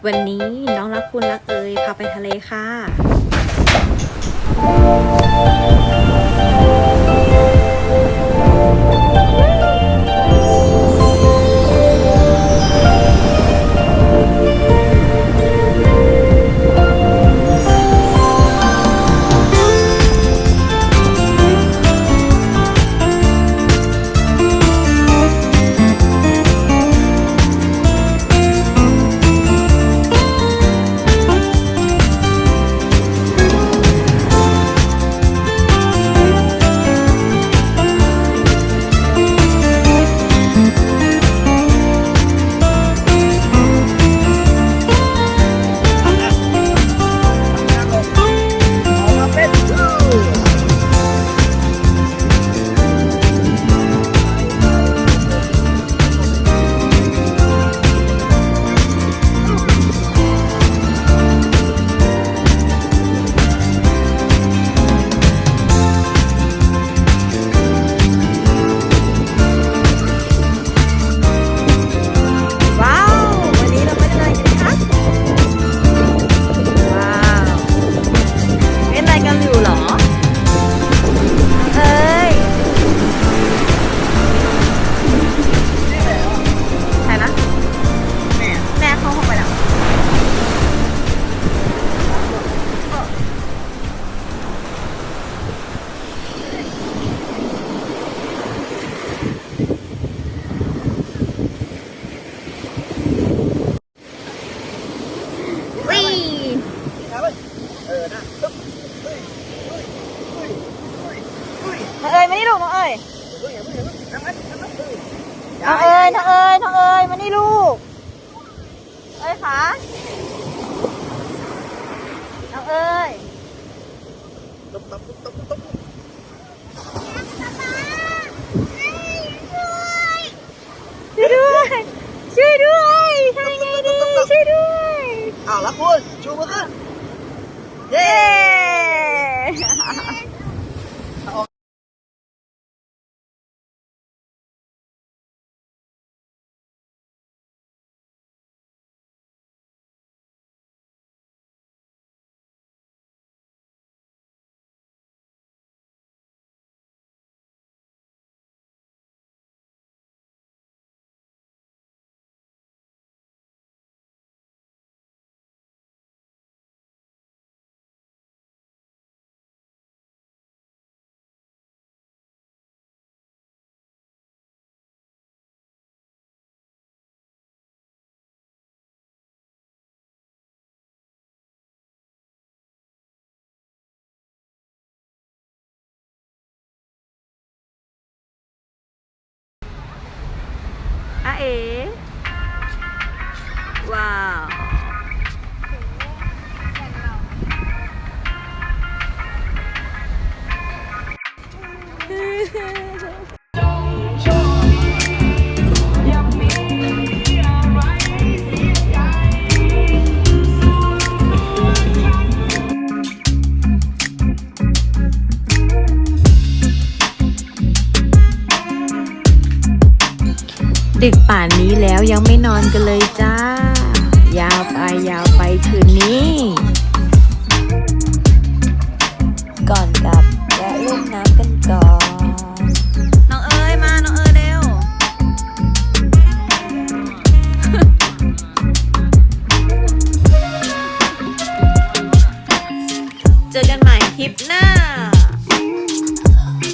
วันนี้น้องรักคุณรักเอ๋ยพาไปทะเลค่ะน้องเอ๋ยมานี่ลูกน้องเอ๋ยน้องเอ๋ยน้องเอ๋ยน้องเอ๋ยมานี่ลูกเอ้ยขาน้องเอ๋ยช่วยด้วยช่วยด้วยทำยังไงดีช่วยด้วยอ้าวแล้วคุณชูมือขึ้นเย้อาเอ๋ว้าวดึกป่านนี้แล้วยังไม่นอนกันเลยจ้ายาวไปคืนนี้ ก่อนกลับแวะเล่นน้ำกันก่อนน้องเอ๋ยมาน้องเอ๋ยเร็ว เจอกันใหม่คลิปหน้า